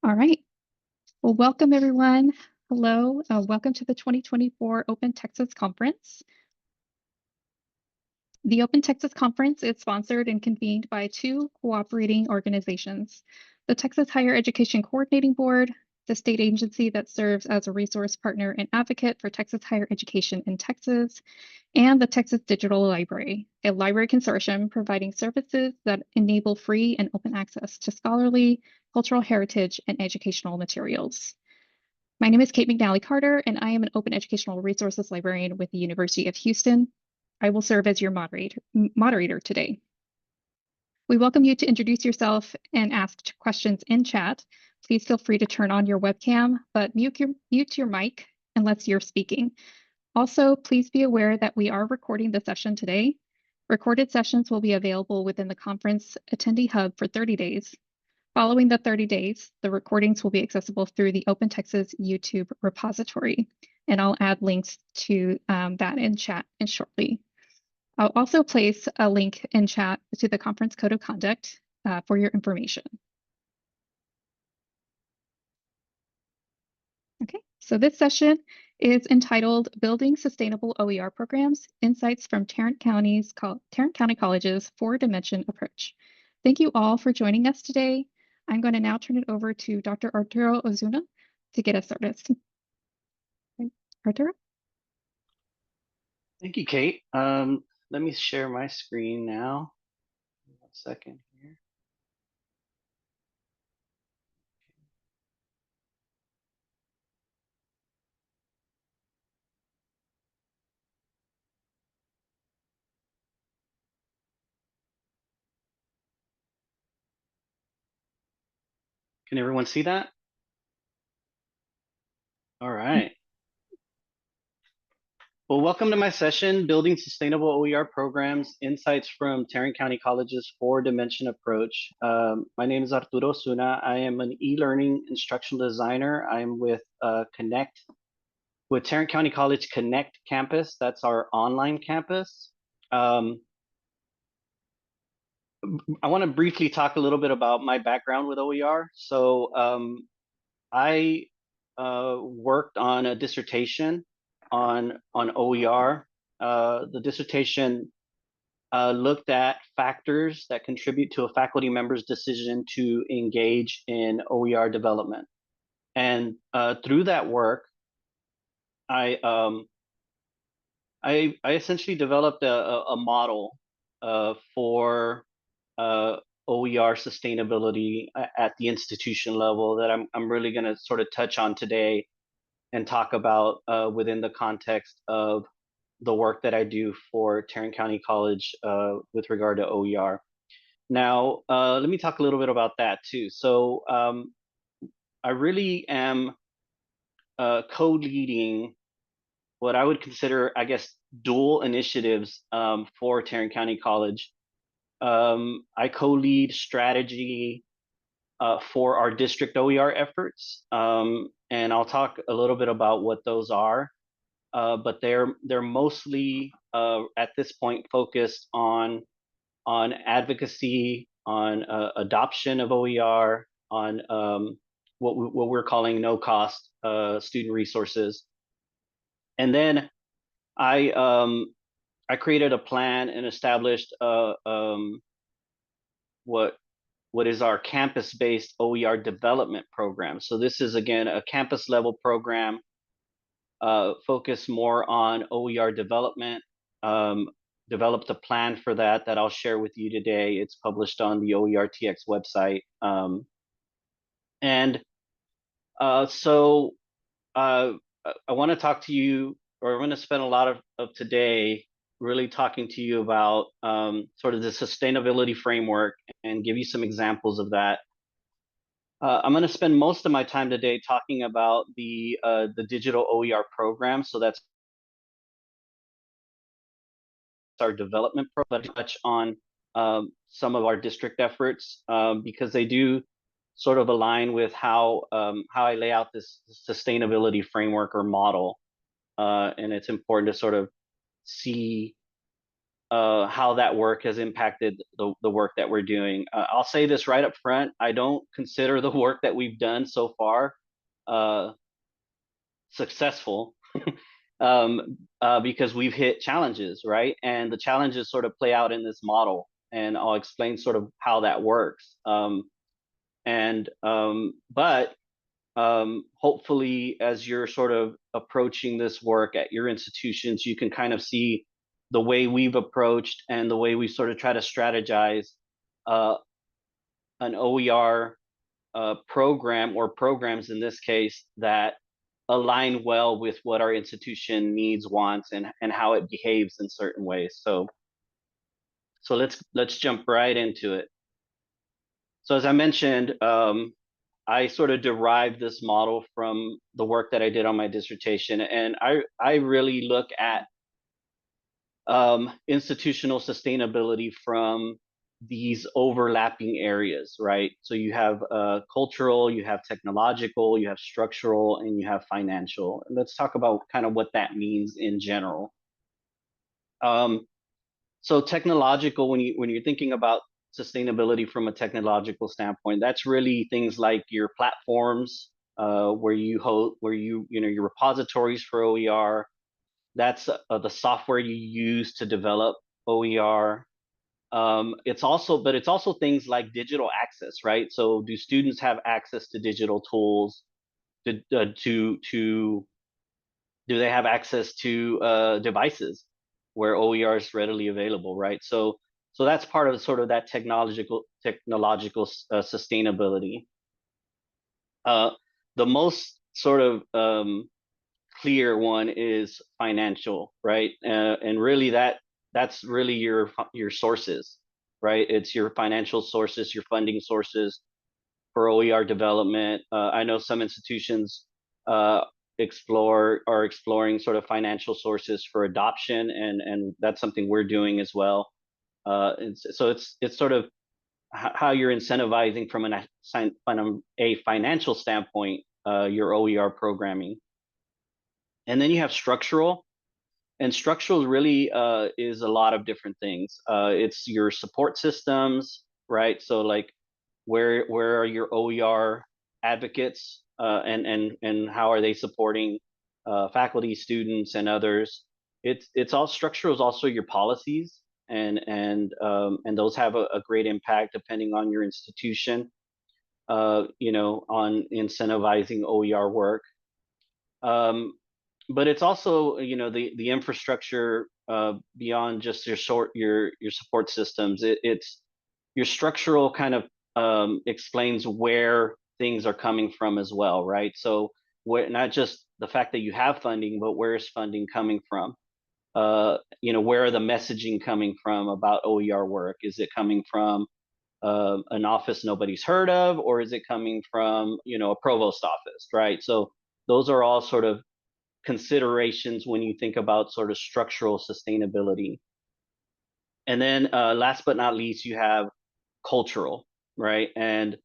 All right. Well, welcome everyone. Hello. Welcome to the 2024 Open Texas Conference. The Open Texas Conference is sponsored and convened by two cooperating organizations, the Texas Higher Education Coordinating Board, the state agency that serves as a resource partner and advocate for Texas higher education in Texas, and the Texas Digital Library, a library consortium providing services that enable free and open access to scholarly, cultural heritage, and educational materials. My name is Kate McNally Carter, and I am an open educational resources librarian with the University of Houston. I will serve as your moderator today. We welcome you to introduce yourself and ask questions in chat. Please feel free to turn on your webcam, but mute your mic unless you're speaking. Also, please be aware that we are recording the session today. Recorded sessions will be available within the conference attendee hub for 30 days. Following the 30 days, the recordings will be accessible through the Open Texas YouTube repository, and I'll add links to that in chat shortly. I'll also place a link in chat to the conference code of conduct for your information. Okay, so this session is entitled Building Sustainable OER Programs, Insights from Tarrant County College's Four-Dimension Approach. Thank you all for joining us today. I'm going to now turn it over to Dr. Arturo Ozuna to get us started. Arturo? Thank you, Kate. Let me share my screen now. 1 second here. Can everyone see that? All right. Well, welcome to my session, Building Sustainable OER Programs, Insights from Tarrant County College's Four-Dimension Approach. My name is Arturo Ozuna. I am an e-learning instructional designer. I'm with Tarrant County College Connect campus. That's our online campus. I want to briefly talk a little bit about my background with OER. So I worked on a dissertation on OER. The dissertation looked at factors that contribute to a faculty member's decision to engage in OER development. And through that work, I essentially developed a model for OER sustainability at the institution level that I'm really going to sort of touch on today and talk about within the context of the work that I do for Tarrant County College with regard to OER. Now, let me talk a little bit about that too. So I really am co-leading what I would consider, I guess, dual initiatives for Tarrant County College. I co-lead strategy for our district OER efforts, and I'll talk a little bit about what those are. But they're mostly at this point focused on advocacy, on adoption of OER, on what we're calling no-cost student resources. And then I created a plan and established what is our campus-based OER development program. So this is, again, a campus-level program focused more on OER development. Developed a plan for that I'll share with you today. It's published on the OERTX website. So I want to talk to you, or I'm going to spend a lot of today really talking to you about sort of the sustainability framework and give you some examples of that. I'm going to spend most of my time today talking about the digital OER program. So that's our development program, but touch on some of our district efforts because they do sort of align with how I lay out this sustainability framework or model. And it's important to sort of see how that work has impacted the work that we're doing. I'll say this right up front. I don't consider the work that we've done so far successful because we've hit challenges, right? And the challenges sort of play out in this model. And I'll explain sort of how that works. But hopefully, as you're sort of approaching this work at your institutions, you can kind of see the way we've approached and the way we sort of try to strategize uh, an OER program, or programs in this case, that align well with what our institution needs, wants, and how it behaves in certain ways. So let's jump right into it. So as I mentioned, I sort of derived this model from the work that I did on my dissertation, and I really look at institutional sustainability from these overlapping areas, right? So you have cultural, you have technological, you have structural, and you have financial. And let's talk about kind of what that means in general. So technological, when you're thinking about sustainability from a technological standpoint, that's really things like your platforms, where you host, your repositories for OER. That's the software you use to develop OER. But it's also things like digital access, right? So do students have access to digital tools? To do they have access to devices where OER is readily available, right? So that's part of sort of that technological sustainability. The most sort of clear one is financial, right? And really that's really your sources, right? It's your financial sources, your funding sources for OER development. I know some institutions are exploring sort of financial sources for adoption, and that's something we're doing as well. So it's sort of how you're incentivizing from a financial standpoint your OER programming. And then you have structural, and structural really is a lot of different things. It's your support systems, right? So like where are your OER advocates, and how are they supporting faculty, students, and others? It's all structural is also your policies, and those have a great impact depending on your institution. On incentivizing OER work. Um, but it's also the infrastructure beyond just your support systems. It's your structural kind of explains where things are coming from as well, right? So where not just the fact that you have funding, but where is funding coming from? Where are the messaging coming from about OER work? Is it coming from an office nobody's heard of, or is it coming from a provost office, right? So those are all sort of considerations when you think about sort of structural sustainability. And then last but not least, you have cultural, right? And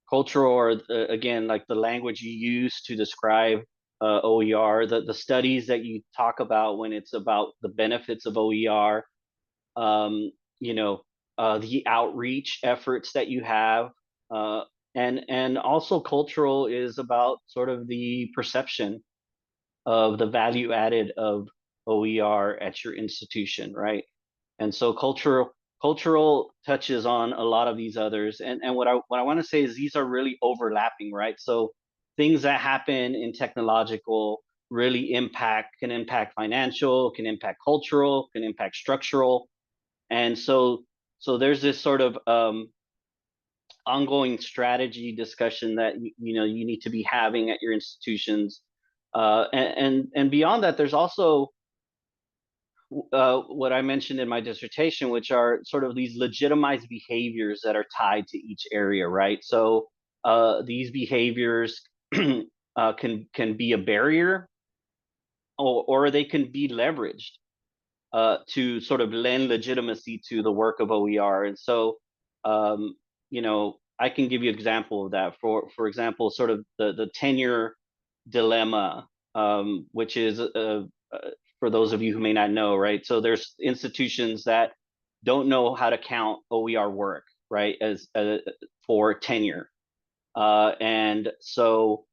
cultural, or again, like the language you use to describe OER, the studies that you talk about when it's about the benefits of OER, um, the outreach efforts that you have, and also cultural is about sort of the perception of the value added of OER at your institution, right? And so cultural touches on a lot of these others. And what I want to say is these are really overlapping, right? So things that happen in technological really can impact financial, can impact cultural, can impact structural. And so there's this sort of ongoing strategy discussion that you need to be having at your institutions. And beyond that, there's also what I mentioned in my dissertation, which are sort of these legitimized behaviors that are tied to each area, right? So these behaviors can be a barrier, or they can be leveraged to sort of lend legitimacy to the work of OER. And so, I can give you an example of that. For example, sort of the tenure dilemma, which is for those of you who may not know, right? So there's institutions that don't know how to count OER work, right, as for tenure, and so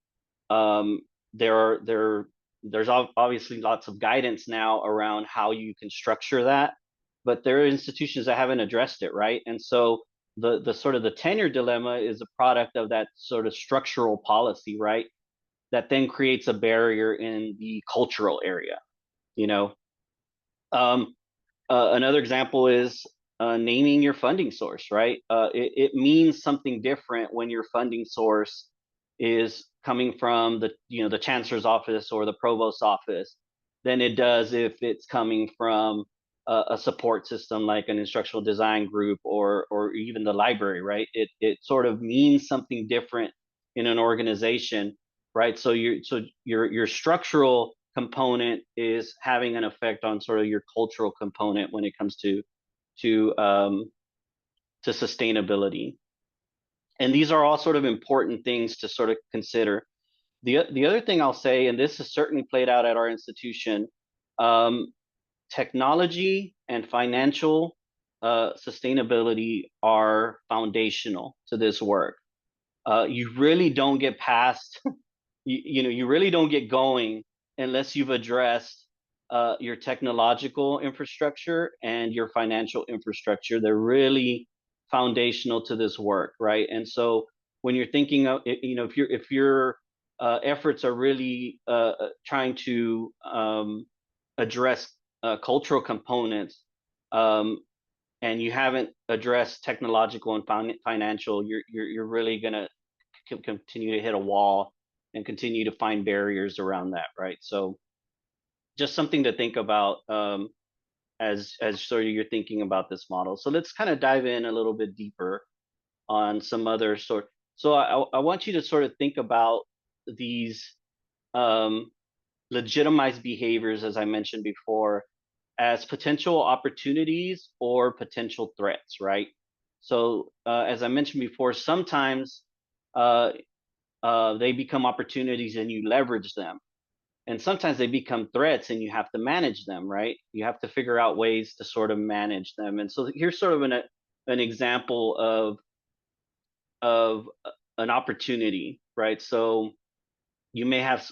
um, there's obviously lots of guidance now around how you can structure that, but there are institutions that haven't addressed it, right? And so the sort of the tenure dilemma is a product of that sort of structural policy, right? That then creates a barrier in the cultural area, you know. Um, Another example is naming your funding source, right? It means something different when your funding source is coming from the chancellor's office or the provost's office than it does if it's coming from a support system like an instructional design group or even the library, right? It sort of means something different in an organization, right? So your structural component is having an effect on sort of your cultural component when it comes to sustainability. And these are all sort of important things to sort of consider. The other thing I'll say, and this has certainly played out at our institution, um, technology and financial sustainability are foundational to this work. You really don't get past you really don't get going unless you've addressed your technological infrastructure and your financial infrastructure. They're really foundational to this work, right? And so when you're thinking of, if your efforts are really trying to address cultural components, um, and you haven't addressed technological and financial, you're really gonna continue to hit a wall and continue to find barriers around that, right? So just something to think about as sort of you're thinking about this model. So let's kind of dive in a little bit deeper on some other sort. So I want you to sort of think about these um, legitimized behaviors, as I mentioned before, as potential opportunities or potential threats, right? So as I mentioned before, sometimes uh, they become opportunities and you leverage them. And sometimes they become threats and you have to manage them, right? You have to figure out ways to sort of manage them. And so here's sort of an example of an opportunity, right? So you may have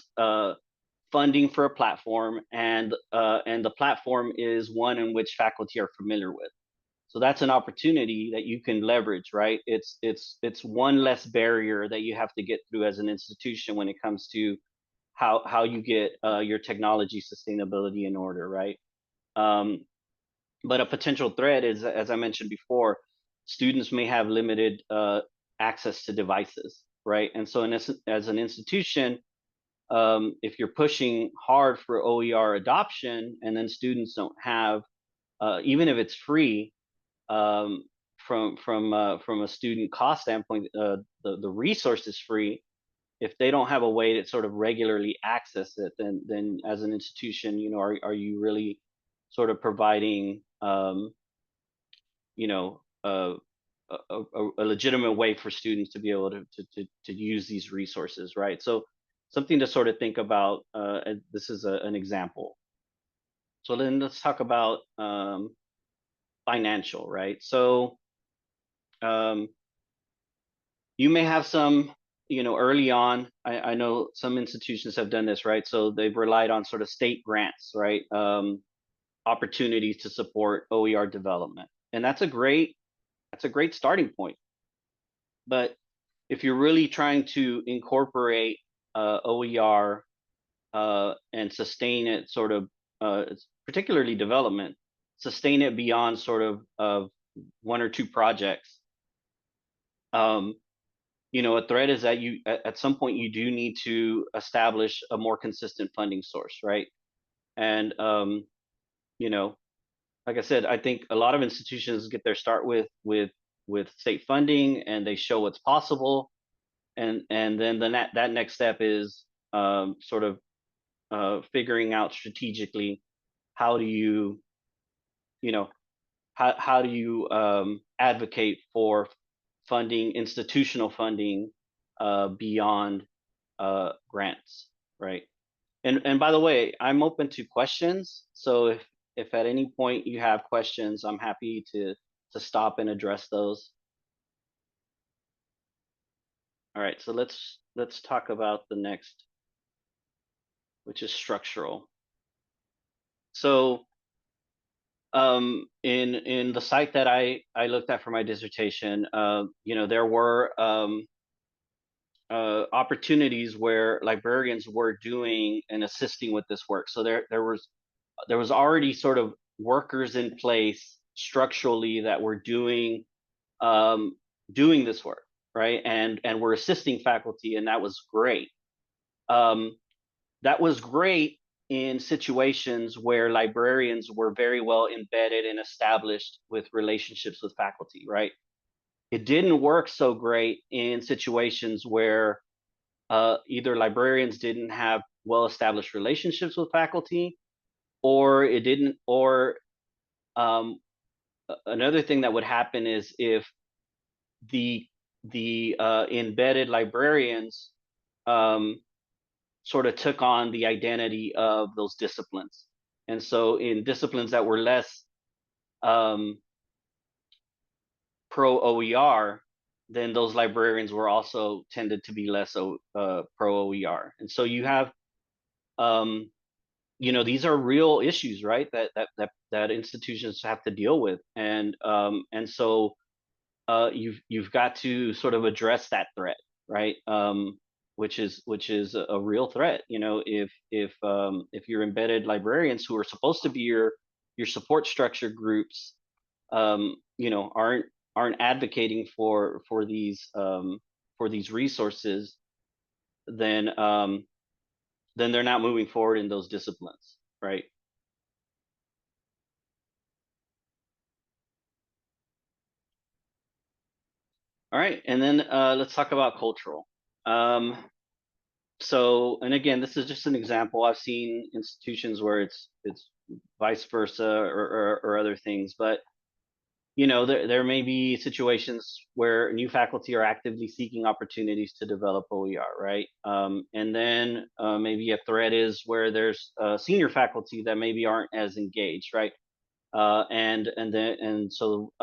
funding for a platform, and the platform is one in which faculty are familiar with. So that's an opportunity that you can leverage, right? It's one less barrier that you have to get through as an institution when it comes to how you get your technology sustainability in order, right? Um, but a potential threat is, as I mentioned before, students may have limited access to devices, right? And so, as an institution, if you're pushing hard for OER adoption, and then students don't have, even if it's free, um, from a student cost standpoint, the resource is free. If they don't have a way to sort of regularly access it, then as an institution, are you really sort of providing you know a, a legitimate way for students to be able to use these resources, right? So something to sort of think about. This is an example. So then let's talk about financial, right? So um, you may have some, early on, I know some institutions have done this, right? So they've relied on sort of state grants, right? Opportunities to support OER development. And that's a great starting point. But if you're really trying to incorporate OER and sustain it, sort of, particularly development, sustain it beyond sort of one or two projects, um, a threat is that you at some point you do need to establish a more consistent funding source, right? And you know, like I said, I think a lot of institutions get their start with state funding, and they show what's possible, and then that next step is sort of figuring out strategically how do you you know how do you advocate for funding, institutional funding, beyond grants, right? And by the way, I'm open to questions. So if at any point you have questions, I'm happy to stop and address those. All right, so let's talk about the next, which is structural. So in the site that I looked at for my dissertation, there were opportunities where librarians were doing and assisting with this work. So there was already sort of workers in place structurally that were um, doing this work, right? And were assisting faculty, and that was great. Um, that was great in situations where librarians were very well embedded and established with relationships with faculty, right? It didn't work so great in situations where either librarians didn't have well established relationships with faculty, or it didn't, or um, another thing that would happen is if the the embedded librarians um, sort of took on the identity of those disciplines. And so in disciplines that were less um, pro OER, then those librarians were also tended to be less pro OER. And so you have, um, these are real issues, right? That institutions have to deal with, and so you've got to sort of address that threat, right? Which is a real threat. If you're embedded librarians who are supposed to be your support structure groups, aren't advocating for these resources, then they're not moving forward in those disciplines, right? All right, and then let's talk about cultural. Um, so, and again, this is just an example. I've seen institutions where it's vice versa, or other things, but there may be situations where new faculty are actively seeking opportunities to develop OER, right? And then maybe a threat is where there's senior faculty that maybe aren't as engaged, right? And so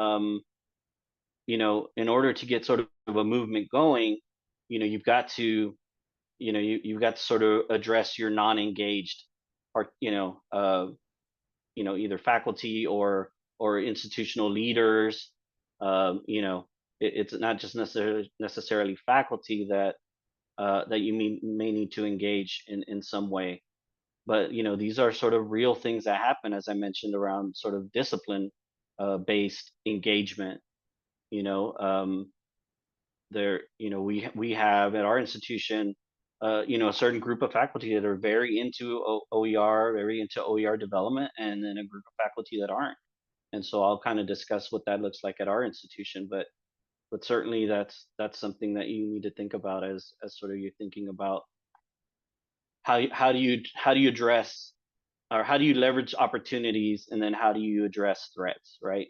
in order to get sort of a movement going, you've got to you've got to sort of address your non-engaged part, either faculty or institutional leaders. It's not just necessarily faculty that you may need to engage in some way, but these are sort of real things that happen, as I mentioned, around sort of discipline based engagement. you know um, we have at our institution a certain group of faculty that are very into OER, very into OER development, and then a group of faculty that aren't. And so I'll kind of discuss what that looks like at our institution, but certainly that's something that you need to think about as sort of you're thinking about how do you address, or how do you leverage opportunities, and then how do you address threats, right?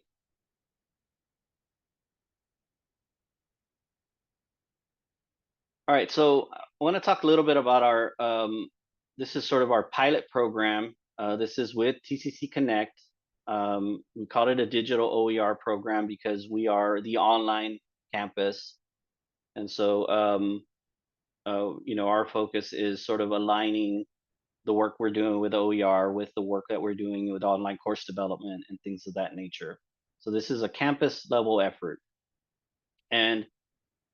All right, so I want to talk a little bit about our this is sort of our pilot program. This is with TCC Connect. We called it a digital OER program because we are the online campus, and so our focus is sort of aligning the work we're doing with OER with the work that we're doing with online course development and things of that nature. So this is a campus level effort, and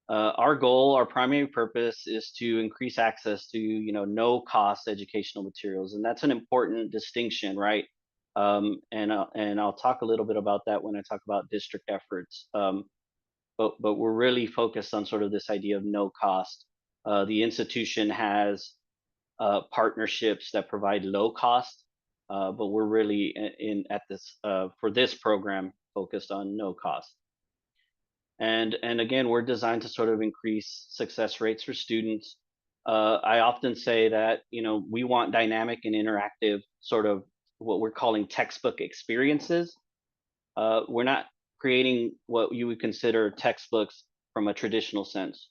our primary purpose is to increase access to no cost educational materials, and that's an important distinction, right? And I'll talk a little bit about that when I talk about district efforts. But we're really focused on sort of this idea of no cost. The institution has partnerships that provide low cost, but we're really in at this for this program focused on no cost. And again, we're designed to sort of increase success rates for students. I often say that we want dynamic and interactive sort of what we're calling textbook experiences. We're not creating what you would consider textbooks from a traditional sense.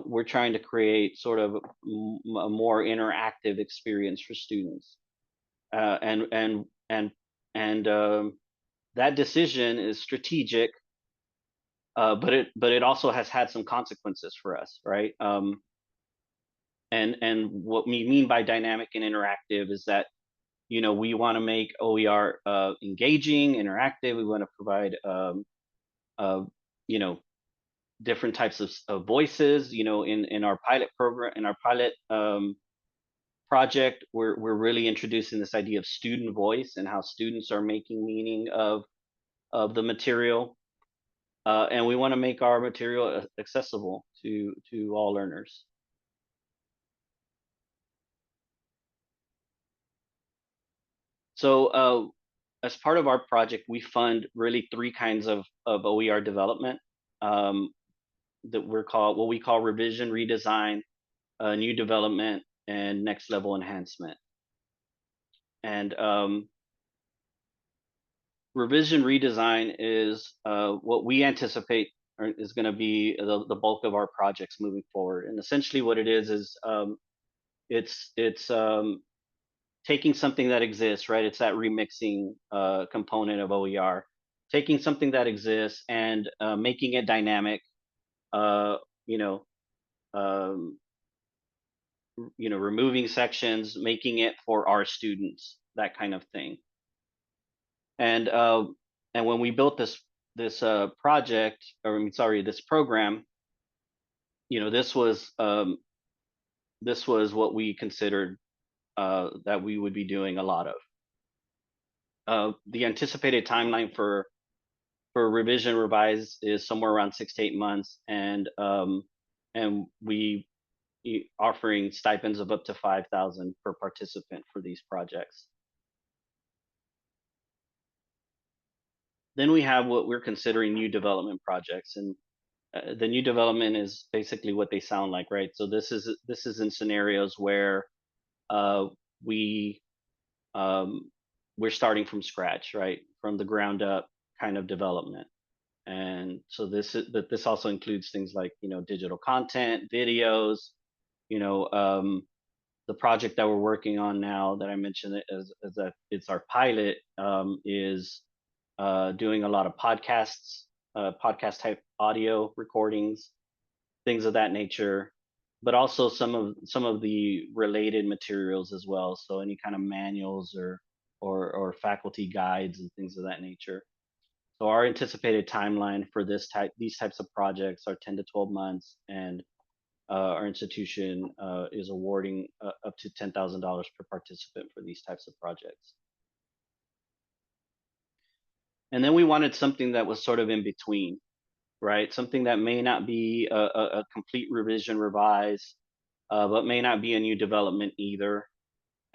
we're trying to create sort of a more interactive experience for students. Uh, and and and and that decision is strategic, but it also has had some consequences for us, right? And what we mean by dynamic and interactive is that we want to make OER engaging, interactive. We want to provide uh, you know different types of voices. In our pilot program, in our pilot project, we're really introducing this idea of student voice and how students are making meaning of the material, and we want to make our material accessible to all learners. So, as part of our project, we fund really three kinds of OER development, um, that what we call revision, redesign, new development, and next level enhancement. And revision redesign is what we anticipate is going to be the bulk of our projects moving forward. And essentially, what it is it's taking something that exists, right? It's that remixing component of OER, taking something that exists and making it dynamic. Uh, you know, um, removing sections, making it for our students, that kind of thing. And when we built this project, or I mean, sorry, this program, you know, this was what we considered that we would be doing a lot of. The anticipated timeline for revision revise is somewhere around 6 to 8 months, and we offering stipends of up to 5,000 per participant for these projects. Then we have what we're considering new development projects, and the new development is basically what they sound like, right? So this is in scenarios where uh, we we're starting from scratch, right, from the ground up kind of development. And so this also includes things like digital content, videos. You know, the project that we're working on now that I mentioned as that it's our pilot, is doing a lot of podcasts, podcast type audio recordings, things of that nature, but also some of the related materials as well. So any kind of manuals or faculty guides and things of that nature. So our anticipated timeline for these types of projects are 10 to 12 months, and our institution is awarding up to $10,000 per participant for these types of projects. And then we wanted something that was sort of in between, right? Something that may not be a complete revision revise, but may not be a new development either.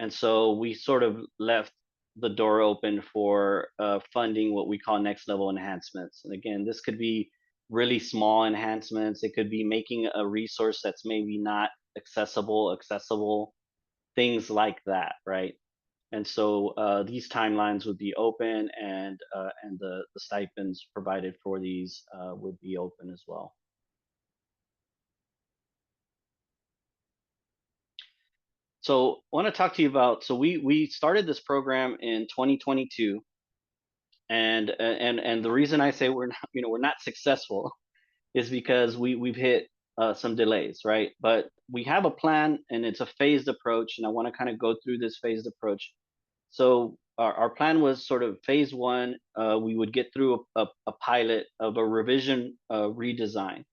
And so we sort of left the door open for funding what we call next level enhancements. And again, this could be really small enhancements. It could be making a resource that's maybe not accessible, things like that, right? And so these timelines would be open, and the stipends provided for these would be open as well. So I want to talk to you about. So we started this program in 2022, and the reason I say we're not successful is because we've hit some delays, right? But we have a plan, and it's a phased approach, and I want to kind of go through this phased approach. So our plan was sort of phase one. We would get through a pilot of a revision redesign.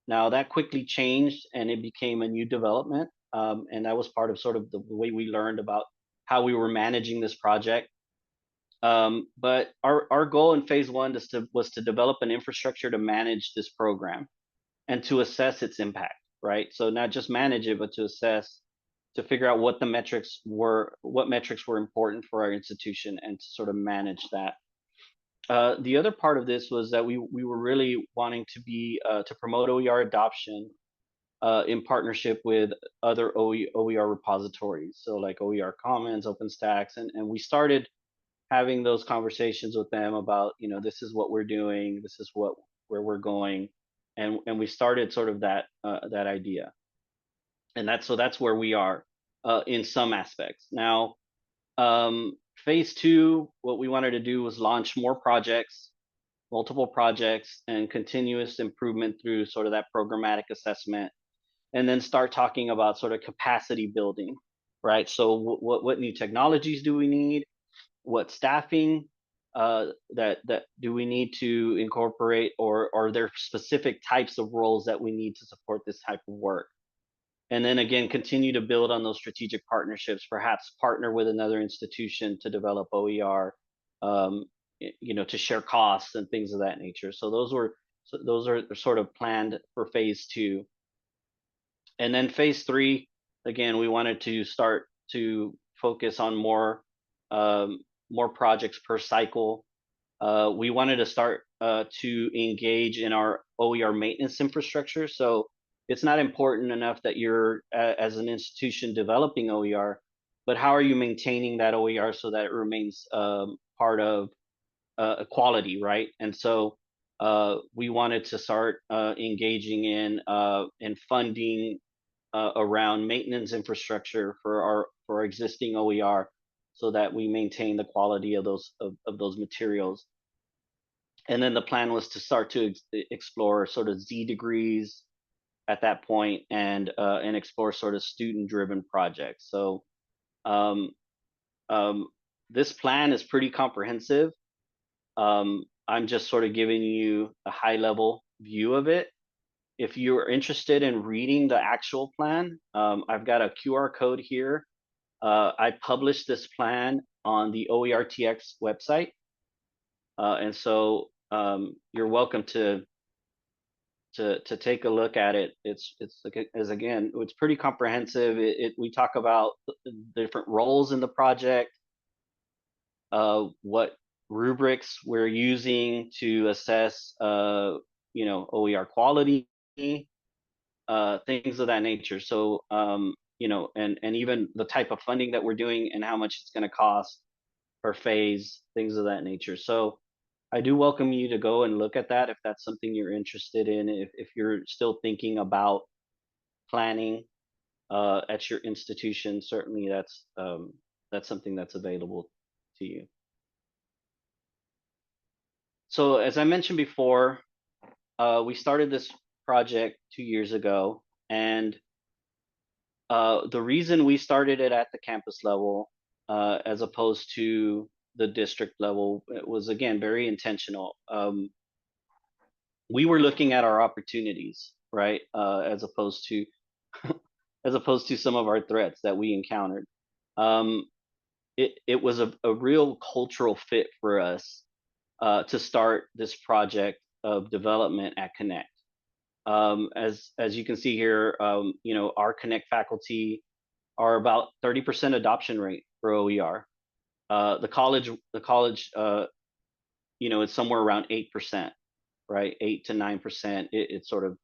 Now that quickly changed, and it became a new development, and that was part of sort of the way we learned about how we were managing this project. But our goal in phase one was to develop an infrastructure to manage this program and to assess its impact, right? So not just manage it, but to assess, to figure out what metrics were important for our institution, and to sort of manage that. The other part of this was that we were really wanting to promote OER adoption in partnership with other OER repositories, so like OER Commons, OpenStax, and we started having those conversations with them about, this is what we're doing, this is where we're going. and we started sort of that idea, and that's where we are in some aspects now. Phase two, what we wanted to do was launch more projects, multiple projects, and continuous improvement through sort of that programmatic assessment, and then start talking about sort of capacity building, right? So what new technologies do we need? What staffing that do we need to incorporate, or are there specific types of roles that we need to support this type of work? And then again, continue to build on those strategic partnerships, perhaps partner with another institution to develop OER, um, to share costs and things of that nature. So those are sort of planned for phase two. And then phase three, again, we wanted to start to focus on more projects per cycle. We wanted to start to engage in our OER maintenance infrastructure. So it's not important enough that you're as an institution developing OER, but how are you maintaining that OER so that it remains part of quality, right? And so we wanted to start engaging in funding around maintenance infrastructure for our existing OER, so that we maintain the quality of those materials. And then the plan was to start to explore sort of Z degrees at that point, and explore sort of student driven projects. So um, um, this plan is pretty comprehensive. I'm just sort of giving you a high level view of it. If you're interested in reading the actual plan, I've got a QR code here. I published this plan on the OERTX website, and so you're welcome to take a look at it. It's pretty comprehensive. We talk about the different roles in the project, what rubrics we're using to assess, OER quality, things of that nature. So, and even the type of funding that we're doing and how much it's going to cost per phase, things of that nature. So I do welcome you to go and look at that if that's something you're interested in. If you're still thinking about planning at your institution, certainly that's something that's available to you. So as I mentioned before, we started this project 2 years ago, and the reason we started it at the campus level, as opposed to the district level, it was again very intentional. We were looking at our opportunities, right, as opposed to as opposed to some of our threats that we encountered. Um, it was a real cultural fit for us to start this project of development at Connect. As you can see here, our Connect faculty are about 30% adoption rate for OER. The college, it's somewhere around 8%, right? 8 to 9%. It sort of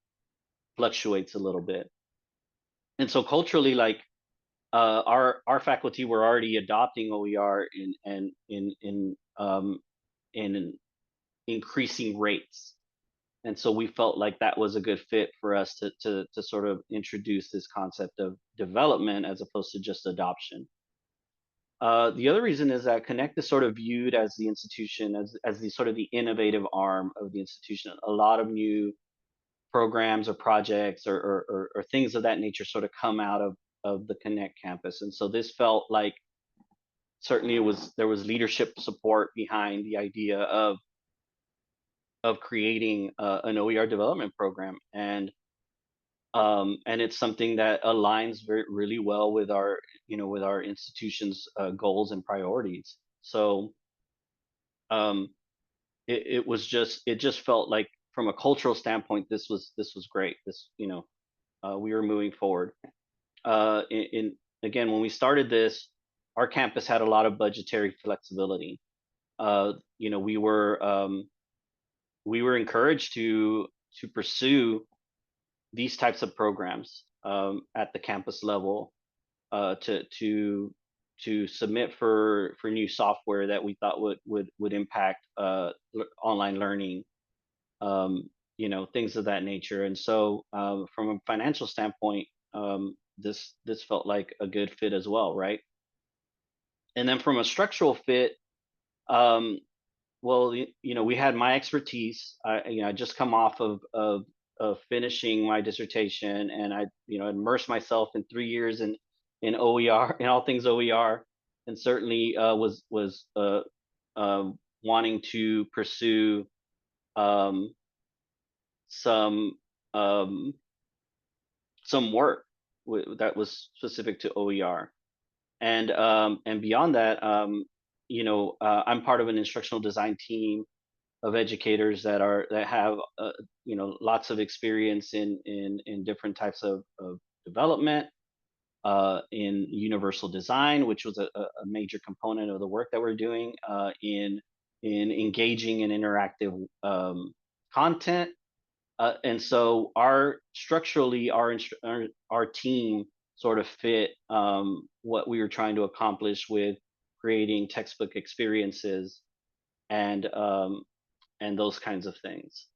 fluctuates a little bit. And so culturally, like our faculty were already adopting OER in increasing rates. And so we felt like that was a good fit for us to sort of introduce this concept of development as opposed to just adoption. The other reason is that Connect is sort of viewed as the institution, as the sort of the innovative arm of the institution. A lot of new programs or projects or things of that nature sort of come out of the Connect campus. And so this felt like certainly there was leadership support behind the idea of creating an OER development program, and it's something that aligns really well with our institution's goals and priorities. So it just felt like from a cultural standpoint, this was great. We were moving forward. Again, when we started this, our campus had a lot of budgetary flexibility. We were encouraged to pursue these types of programs at the campus level, to submit for new software that we thought would impact online learning, things of that nature. And so, from a financial standpoint, this felt like a good fit as well, right? And then from a structural fit, um, well, we had my expertise. I just come off of finishing my dissertation, and I immersed myself in 3 years in OER, in all things OER, and certainly was wanting to pursue um, some um, some work that was specific to OER. And beyond that, I'm part of an instructional design team of educators that have lots of experience in different types of development, in universal design, which was a major component of the work that we're doing, in engaging in interactive content. And so our team sort of fit what we were trying to accomplish with creating textbook experiences and those kinds of things.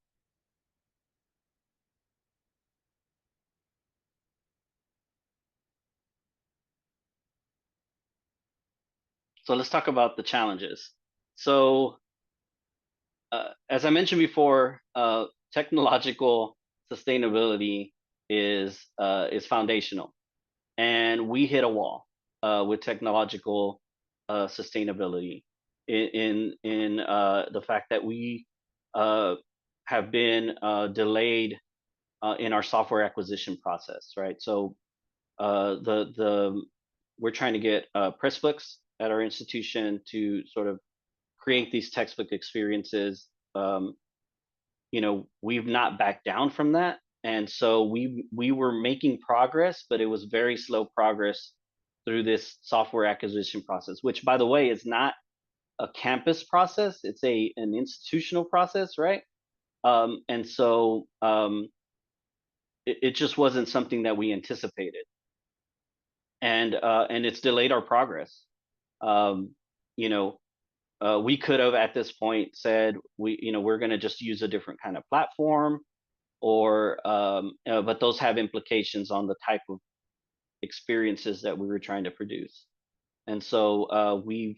So let's talk about the challenges. So, as I mentioned before, technological sustainability is foundational, and we hit a wall with technological sustainability in the fact that we uh, have been delayed in our software acquisition process, right? So, the we're trying to get Pressbooks at our institution to sort of create these textbook experiences. We've not backed down from that, and so we were making progress, but it was very slow progress through this software acquisition process, which, by the way, is not a campus process; it's an institutional process, right? And so it just wasn't something that we anticipated, and it's delayed our progress. Um, you know, we could have at this point said we're going to just use a different kind of platform, or but those have implications on the type of experiences that we were trying to produce. And so we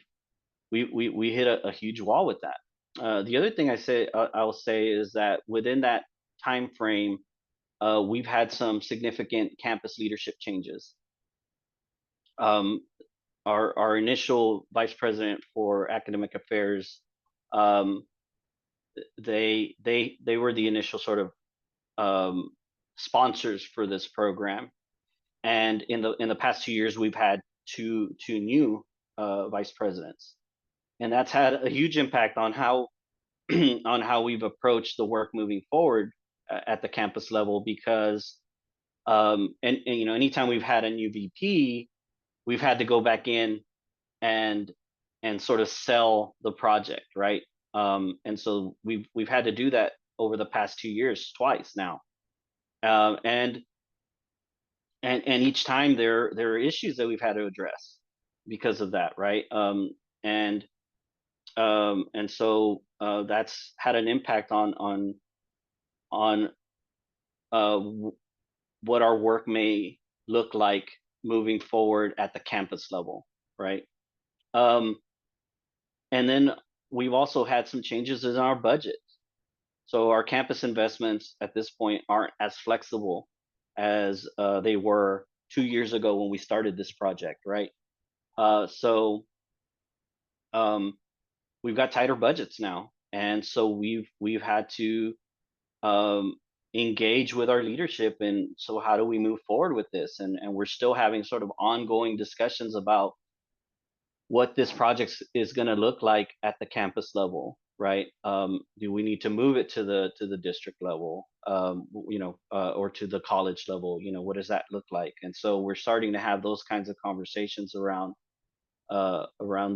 hit a huge wall with that. The other thing I'll say is that within that time frame, we've had some significant campus leadership changes. Um, our initial vice president for academic affairs, um, they were the initial sort of um, sponsors for this program, and in the past 2 years, we've had two new vice presidents, and that's had a huge impact on how on how we've approached the work moving forward at the campus level. Because and anytime we've had a new VP, we've had to go back in and sort of sell the project, right? And so we've had to do that over the past 2 years twice now, um, and and each time there are issues that we've had to address because of that, right? And and so that's had an impact on what our work may look like moving forward at the campus level, right? Um, and then we've also had some changes in our budget. So our campus investments at this point aren't as flexible as they were 2 years ago when we started this project, right? So um, we've got tighter budgets now, and so we've had to um, engage with our leadership. And so how do we move forward with this? And we're still having sort of ongoing discussions about what this project is going to look like at the campus level, right? Do we need to move it to the district level, or to the college level? What does that look like? And so we're starting to have those kinds of conversations around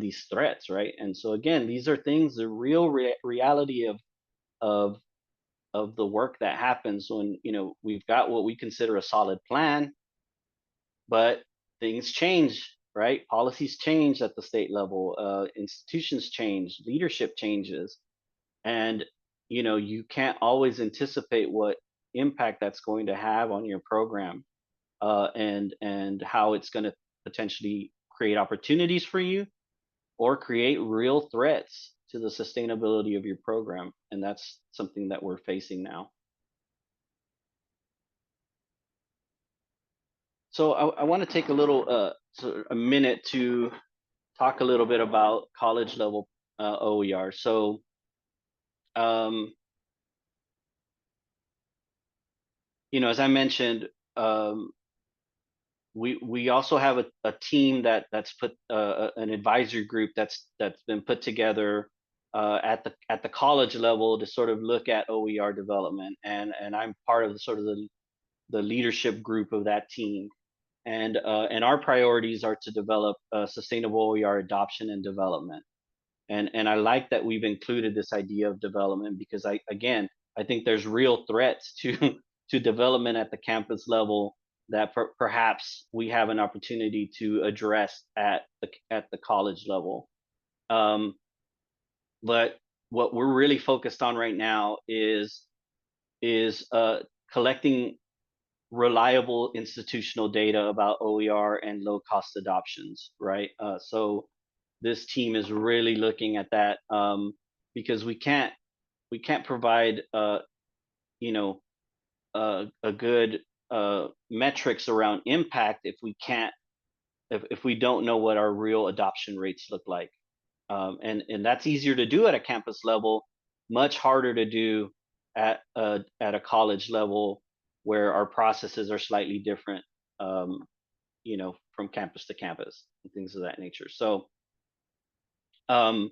these threats, right? And so again, these are things, the real reality of of the work that happens when we've got what we consider a solid plan, but things change, right? Policies change at the state level, institutions change, leadership changes, and you can't always anticipate what impact that's going to have on your program, and how it's going to potentially create opportunities for you or create real threats to the sustainability of your program. And that's something that we're facing now. So I want to take a little a minute to talk a little bit about college level OER. So um, as I mentioned, um, we also have a team that's put an advisory group that's been put together at the college level to sort of look at OER development, and I'm part of the sort of the leadership group of that team. And our priorities are to develop sustainable OER adoption and development. And I like that we've included this idea of development, because I think there's real threats to to development at the campus level that perhaps we have an opportunity to address at the college level. Um, but what we're really focused on right now is collecting reliable institutional data about OER and low cost adoptions, right? So this team is really looking at that, because we can't provide you know a good metrics around impact if we don't know what our real adoption rates look like. And that's easier to do at a campus level, much harder to do at a college level, where our processes are slightly different, um, from campus to campus and things of that nature. So um,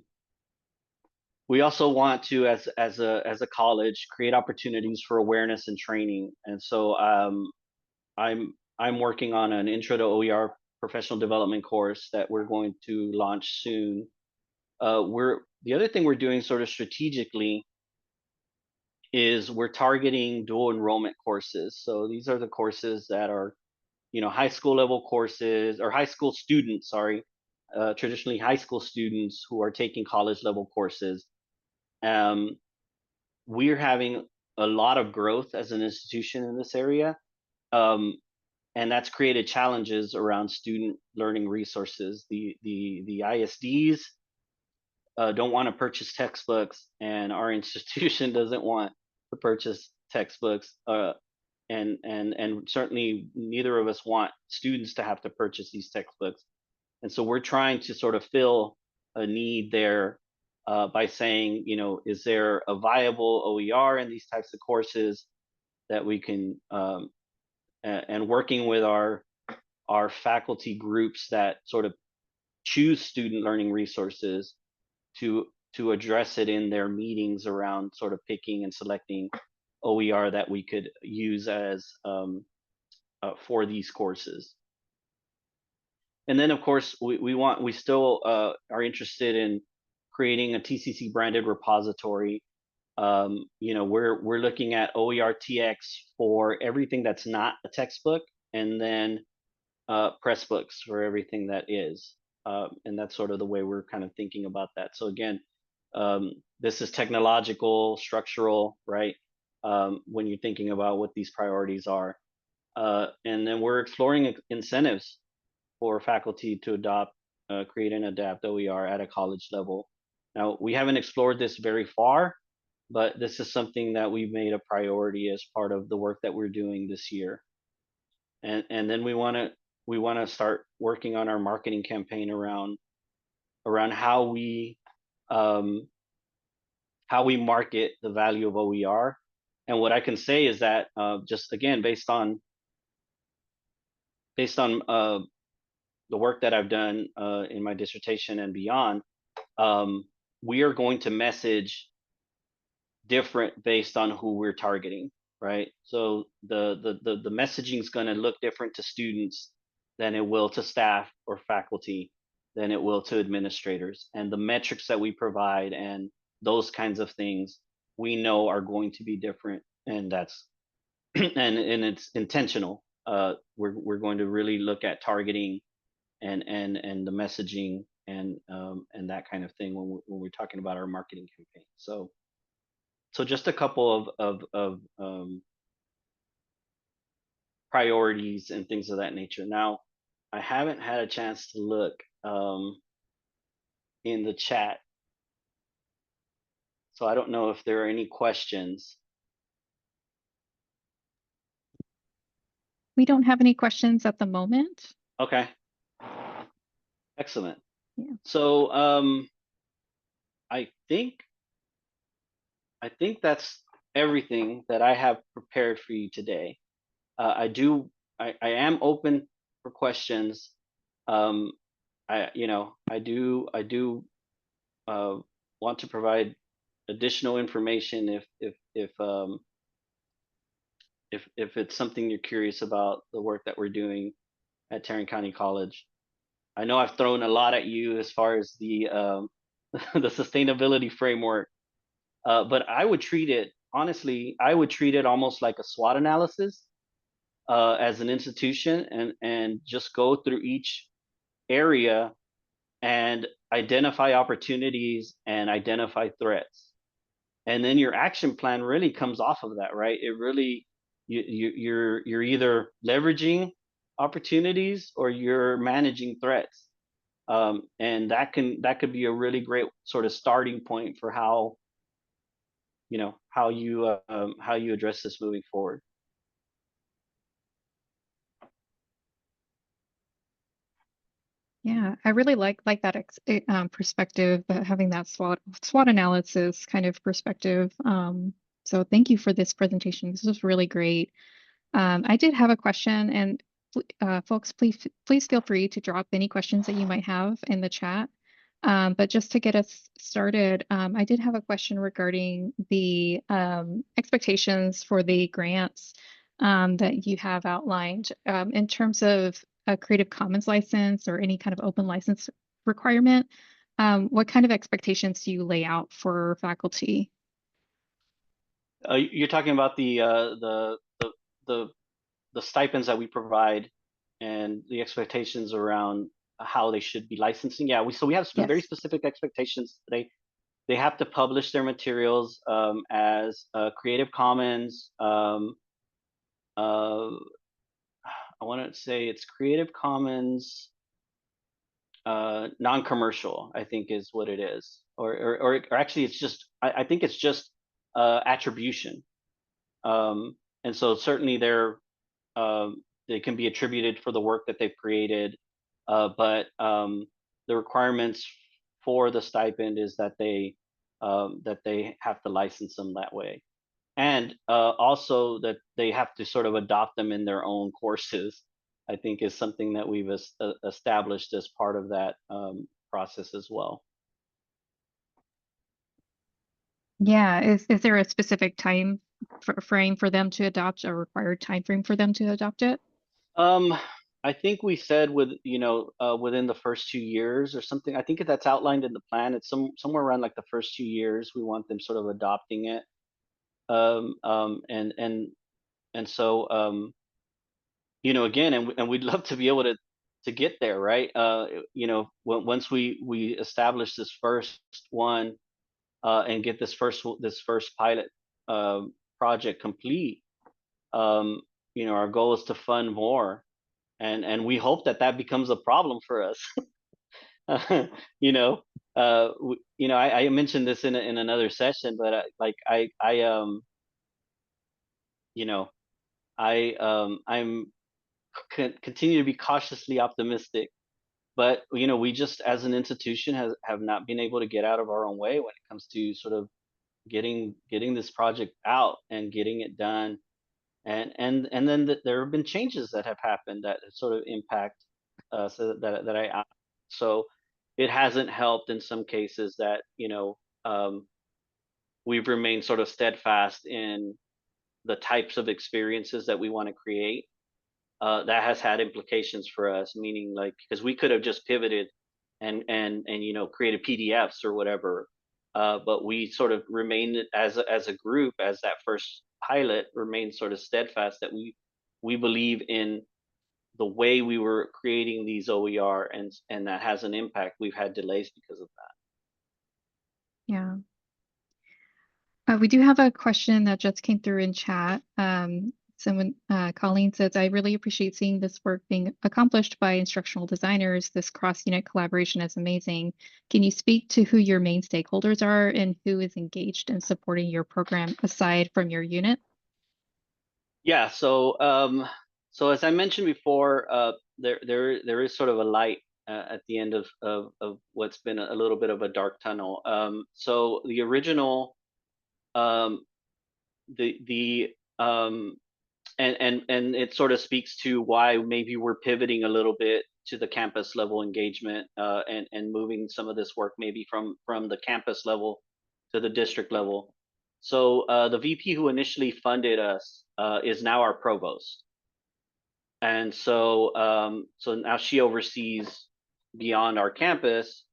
we also want to, as a college, create opportunities for awareness and training. And so I'm working on an intro to OER professional development course that we're going to launch soon. We're The other thing we're doing sort of strategically is we're targeting dual enrollment courses. So these are the courses that are, high school level courses, or high school students, sorry, traditionally high school students who are taking college level courses. Um, we're having a lot of growth as an institution in this area. Um, and that's created challenges around student learning resources. The ISDs don't want to purchase textbooks, and our institution doesn't want to purchase textbooks. And certainly neither of us want students to have to purchase these textbooks. And so we're trying to sort of fill a need there, by saying, is there a viable OER in these types of courses that we can, and working with our faculty groups that sort of choose student learning resources to address it in their meetings around sort of picking and selecting OER that we could use as, for these courses. And then of course we still are interested in creating a TCC branded repository. We're looking at OERTX for everything that's not a textbook, and then press books for everything that is. And that's sort of the way we're kind of thinking about that. So again, this is technological, structural, right? When you're thinking about what these priorities are. And then we're exploring incentives for faculty to create and adapt OER at a college level. Now, we haven't explored this very far, but this is something that we've made a priority as part of the work that we're doing this year. And then we want to start working on our marketing campaign around um, how we market the value of OER. And what I can say is that, just again, based on the work that I've done in my dissertation and beyond, um, we are going to message different based on who we're targeting, right? So the messaging is going to look different to students than it will to staff or faculty, than it will to administrators. And the metrics that we provide and those kinds of things, we know are going to be different, and that's and it's intentional. We're going to really look at targeting and the messaging and that kind of thing when we're talking about our marketing campaign. So So just a couple of priorities and things of that nature. Now, I haven't had a chance to look in the chat, so I don't know if there are any questions. We don't have any questions at the moment. Okay, excellent. Yeah. So I think that's everything that I have prepared for you today. I am open for questions. Um, I do uh, want to provide additional information if it's something you're curious about the work that we're doing at Tarrant County College. I know I've thrown a lot at you as far as the the sustainability framework, but I would treat it honestly. I would treat it almost like a SWOT analysis as an institution, and just go through each area and identify opportunities and identify threats, and then your action plan really comes off of that, right? It really you're either leveraging opportunities or you're managing threats, and that could be a really great sort of starting point for how how you address this moving forward. Yeah, I really like that perspective, having that SWOT analysis kind of perspective. So thank you for this presentation. This was really great. I did have a question, and folks, please feel free to drop any questions that you might have in the chat. But just to get us started, I did have a question regarding the expectations for the grants that you have outlined in terms of a Creative Commons license or any kind of open license requirement. What kind of expectations do you lay out for faculty? You're talking about the the stipends that we provide and the expectations around how they should be licensing. Yeah, we have very Yes. specific expectations. They have to publish their materials as Creative Commons. Uh, I want to say it's Creative Commons non-commercial, I think is what it is, or actually it's just I think it's just attribution. And so certainly they can be attributed for the work that they've created, but the requirements for the stipend is that they have to license them that way, and also that they have to sort of adopt them in their own courses. I think is something that we've established as part of that process as well. Yeah. Is there a specific time frame for them to adopt, a required time frame for them to adopt it? Um, I think we said within the first 2 years or something. I think that's outlined in the plan. It's somewhere around like the first 2 years. We want them sort of adopting it. Um, um, and and and so again, and we'd love to be able to get there, right? Once we establish this first one and get this first pilot project complete, um, our goal is to fund more, and we hope that becomes a problem for us. you know, I mentioned this in another session, but you know, I'm continue to be cautiously optimistic, but we just as an institution have not been able to get out of our own way when it comes to sort of getting this project out and getting it done, and then there have been changes that have happened that sort of impact so that I so it hasn't helped in some cases that we've remained sort of steadfast in the types of experiences that we want to create. That has had implications for us, meaning like because we could have just pivoted and created PDFs or whatever, but we sort of remained as a group, as that first pilot remained sort of steadfast that we believe in the way we were creating these OER, and that has an impact. We've had delays because of that. Yeah. We do have a question that just came through in chat. Colleen says, I really appreciate seeing this work being accomplished by instructional designers. This cross-unit collaboration is amazing. Can you speak to who your main stakeholders are and who is engaged in supporting your program aside from your unit? Yeah, so as I mentioned before, there is sort of a light at the end of what's been a little bit of a dark tunnel. So the original um, the and it sort of speaks to why maybe we're pivoting a little bit to the campus level engagement and moving some of this work maybe from the campus level to the district level. So the VP who initially funded us is now our provost, and so now she oversees beyond our campus.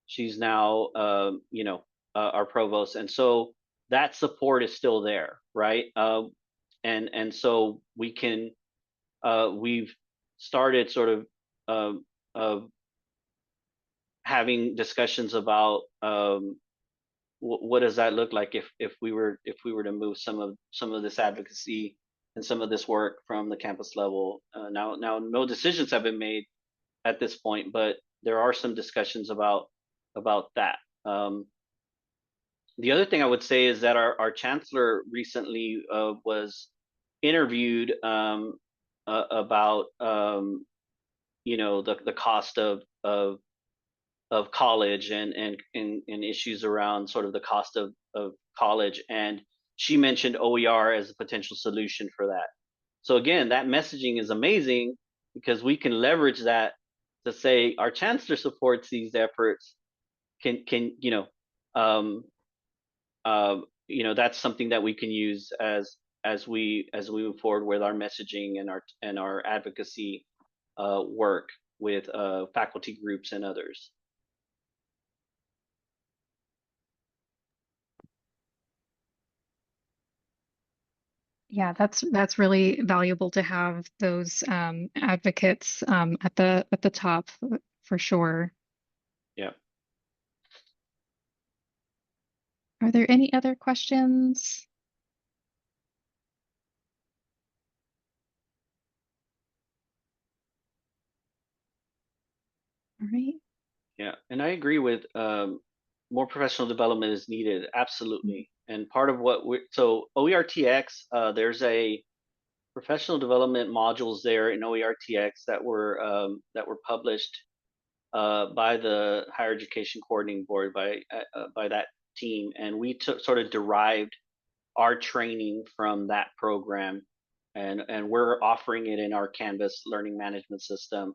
She's now our provost, and so that support is still there, right? And so we've started sort of having discussions about what does that look like if we were to move some of this advocacy and some of this work from the campus level. Now no decisions have been made at this point, but there are some discussions about that. The other thing I would say is that our chancellor recently was interviewed about the cost of college and issues around sort of the cost of college, and she mentioned OER as a potential solution for that. So again, that messaging is amazing because we can leverage that to say our chancellor supports these efforts. Can um, that's something that we can use as we move forward with our messaging and our advocacy work with faculty groups and others. Yeah, that's really valuable to have those advocates at the top for sure. Yeah. Are there any other questions? All right. Yeah, and I agree with more professional development is needed, absolutely. And part of what we so OERTX, there's a professional development modules there in OERTX that were published by the Higher Education Coordinating Board by that team, and we took sort of derived our training from that program, and we're offering it in our Canvas learning management system,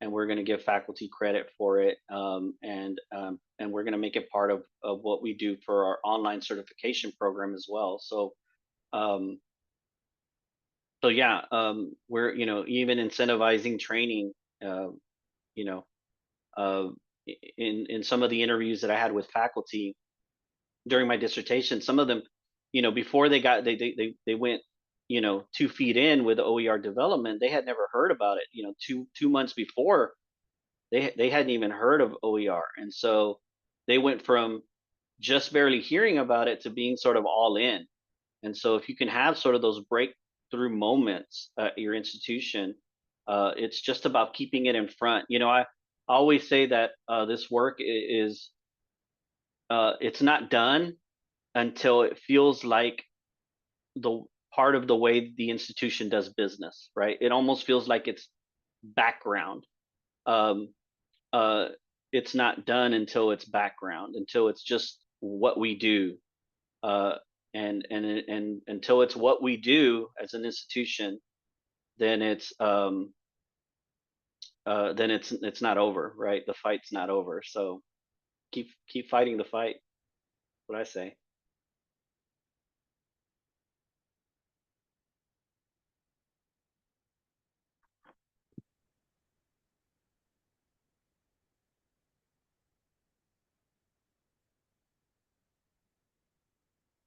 and we're going to give faculty credit for it, and we're going to make it part of what we do for our online certification program as well. Um, so yeah, we're even incentivizing training. Uh, you know, uh, in some of the interviews that I had with faculty during my dissertation, some of them, before they went 2 feet in with OER development, they had never heard about it. Two months before, they hadn't even heard of OER, and so they went from just barely hearing about it to being sort of all in. And so if you can have sort of those breakthrough moments at your institution, it's just about keeping it in front. I always say that this work is it's not done until it feels like the part of the way the institution does business, right? It almost feels like it's background. Um, uh, it's not done until it's background, until it's just what we do, uh, and until it's what we do as an institution, then it's not over, right? The fight's not over. So keep fighting the fight. What I say.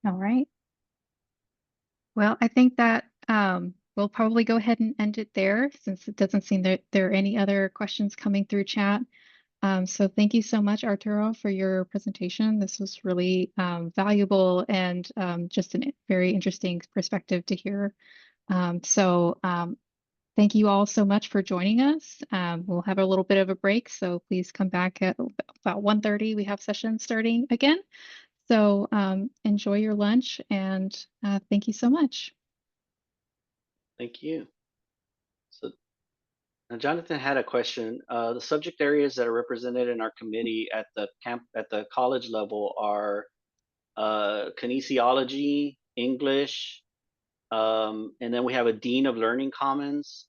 All right. Well, I think that we'll probably go ahead and end it there since it doesn't seem that there are any other questions coming through chat. So thank you so much, Arturo, for your presentation. This was really valuable and just a very interesting perspective to hear. Thank you all so much for joining us. We'll have a little bit of a break, so please come back at about 1:30. We have sessions starting again. So enjoy your lunch and thank you so much. Thank you. So Jonathan had a question. The subject areas that are represented in our committee at the college level are kinesiology, English, and then we have a dean of learning commons,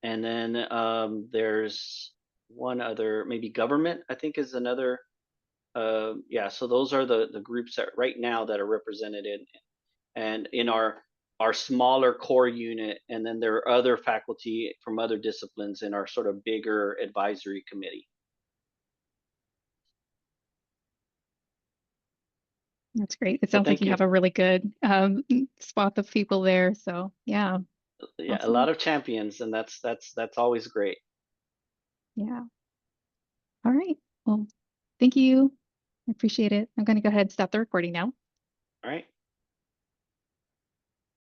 and then there's one other, maybe government, I think is another. Yeah, so those are the groups that right now that are represented in our smaller core unit, and then there are other faculty from other disciplines in our sort of bigger advisory committee. That's great. It So sounds like thank you you. have a really good swath of people there. So yeah, Yeah, a awesome. lot of champions, and that's always great. Yeah. All right. Well, thank you. I appreciate it. I'm going to go ahead and stop the recording now. All right.